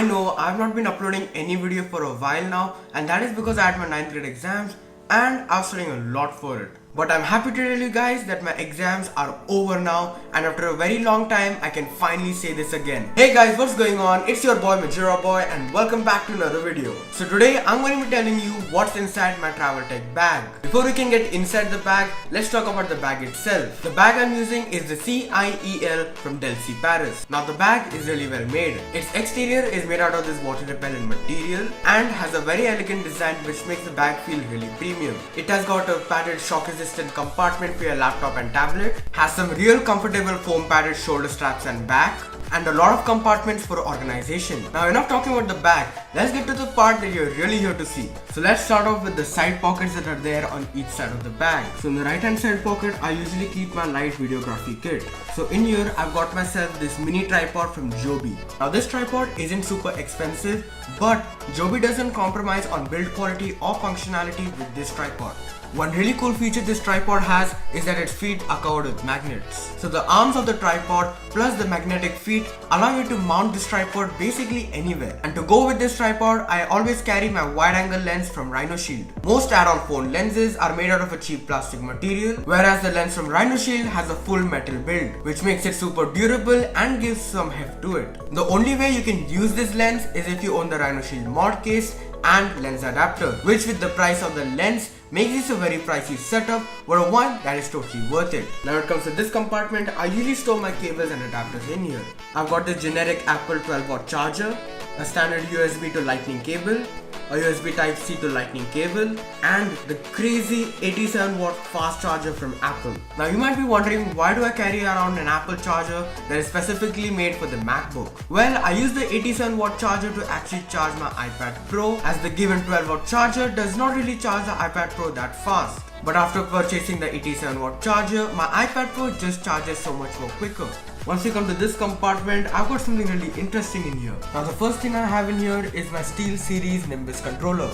I know I've not been uploading any video for a while now, and that is because I had my 9th grade exams and I was studying a lot for it. But I'm happy to tell you guys that my exams are over now, and after a very long time I can finally say this again. Hey guys, what's going on? It's your boy Majora Boy and welcome back to another video. So today I'm going to be telling you what's inside my travel tech bag. Before we can get inside the bag, let's talk about the bag itself. The bag I'm using is the CIEL from Delphi Paris. Now the bag is really well made. Its exterior is made out of this water repellent material and has a very elegant design which makes the bag feel really premium. It has got a padded shock resistant compartment for your laptop and tablet, has some real comfortable foam padded shoulder straps and back, and a lot of compartments for organization. Now enough talking about the bag, let's get to the part that you're really here to see. So let's start off with the side pockets that are there on each side of the bag. So in the right hand side pocket, I usually keep my light videography kit. So in here, I've got myself this mini tripod from Joby. Now this tripod isn't super expensive, but Joby doesn't compromise on build quality or functionality with this tripod. One really cool feature this tripod has is that its feet are covered with magnets. So the arms of the tripod plus the magnetic feet allow you to mount this tripod basically anywhere. And to go with this tripod, I always carry my wide angle lens from Rhino Shield. Most add-on phone lenses are made out of a cheap plastic material, whereas the lens from Rhino Shield has a full metal build, which makes it super durable and gives some heft to it. The only way you can use this lens is if you own the Rhino Shield mod case and lens adapter, which with the price of the lens makes this a very pricey setup, but a one that is totally worth it. Now when it comes to this compartment, I usually store my cables and adapters in here. I've got this generic Apple 12-watt charger, a standard USB to lightning cable, a USB Type-C to lightning cable, and the crazy 87-watt fast charger from Apple. Now you might be wondering, why do I carry around an Apple charger that is specifically made for the MacBook? Well, I use the 87-watt charger to actually charge my iPad Pro, as the given 12-watt charger does not really charge the iPad Pro that fast. But after purchasing the 87-watt charger, my iPad Pro just charges so much more quicker. Once you come to this compartment, I've got something really interesting in here. Now the first thing I have in here is my SteelSeries Nimbus controller.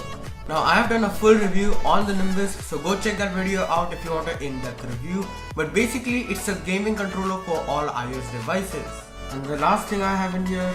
Now I have done a full review on the Nimbus, so go check that video out if you want an in-depth review. But basically it's a gaming controller for all iOS devices. And the last thing I have in here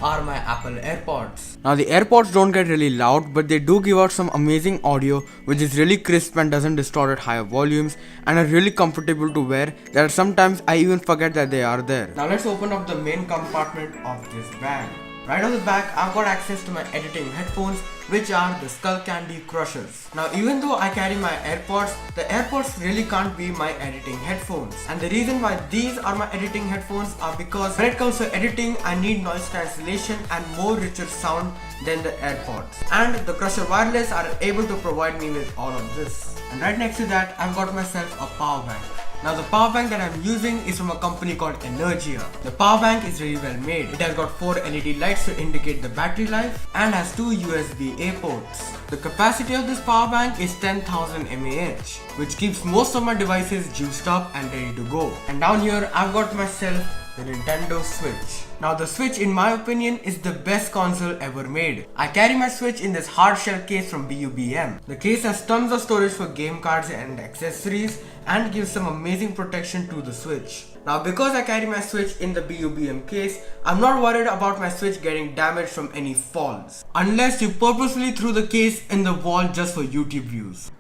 are my Apple AirPods. Now the AirPods don't get really loud, but they do give out some amazing audio which is really crisp and doesn't distort at higher volumes and are really comfortable to wear that sometimes I even forget that they are there. Now let's open up the main compartment of this bag. Right on the back, I've got access to my editing headphones, which are the Skull Candy Crushers. Now even though I carry my AirPods, the AirPods really can't be my editing headphones. And the reason why these are my editing headphones are because when it comes to editing, I need noise cancellation and more richer sound than the AirPods. And the Crusher Wireless are able to provide me with all of this. And right next to that, I've got myself a power bank. Now the power bank that I'm using is from a company called Energia. The power bank is really well made. It has got 4 LED lights to indicate the battery life and has 2 USB-A ports. The capacity of this power bank is 10,000 mAh, which keeps most of my devices juiced up and ready to go. And down here I've got myself the Nintendo Switch. Now the Switch, in my opinion, is the best console ever made. I carry my Switch in this hard shell case from BUBM. The case has tons of storage for game cards and accessories and gives some amazing protection to the Switch. Now because I carry my Switch in the BUBM case, I'm not worried about my Switch getting damaged from any falls. Unless you purposely threw the case in the wall just for YouTube views.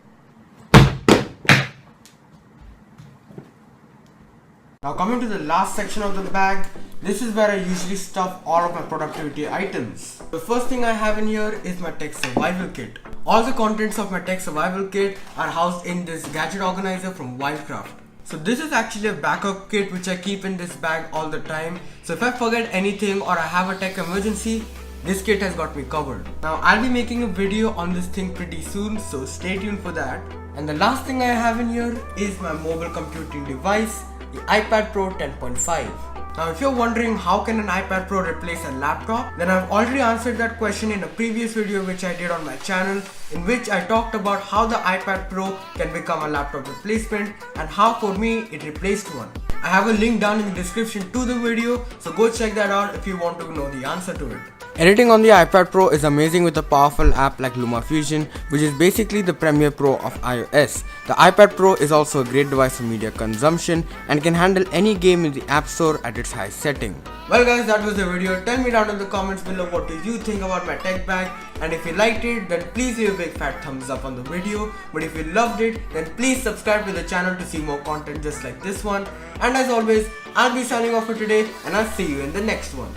Now coming to the last section of the bag, this is where I usually stuff all of my productivity items. The first thing I have in here is my tech survival kit. All the contents of my tech survival kit are housed in this gadget organizer from Wildcraft. So this is actually a backup kit which I keep in this bag all the time. So if I forget anything or I have a tech emergency, this kit has got me covered. Now I'll be making a video on this thing pretty soon, so stay tuned for that. And the last thing I have in here is my mobile computing device, the iPad Pro 10.5. Now if you're wondering how can an iPad Pro replace a laptop, then I've already answered that question in a previous video which I did on my channel, in which I talked about how the iPad Pro can become a laptop replacement and how for me it replaced one. I have a link down in the description to the video, so go check that out if you want to know the answer to it. Editing on the iPad Pro is amazing with a powerful app like LumaFusion, which is basically the Premiere Pro of iOS. The iPad Pro is also a great device for media consumption and can handle any game in the App Store at its highest setting. Well guys, that was the video. Tell me down in the comments below what do you think about my tech bag, and if you liked it then please leave a big fat thumbs up on the video, but if you loved it then please subscribe to the channel to see more content just like this one. And as always, I'll be signing off for today and I'll see you in the next one.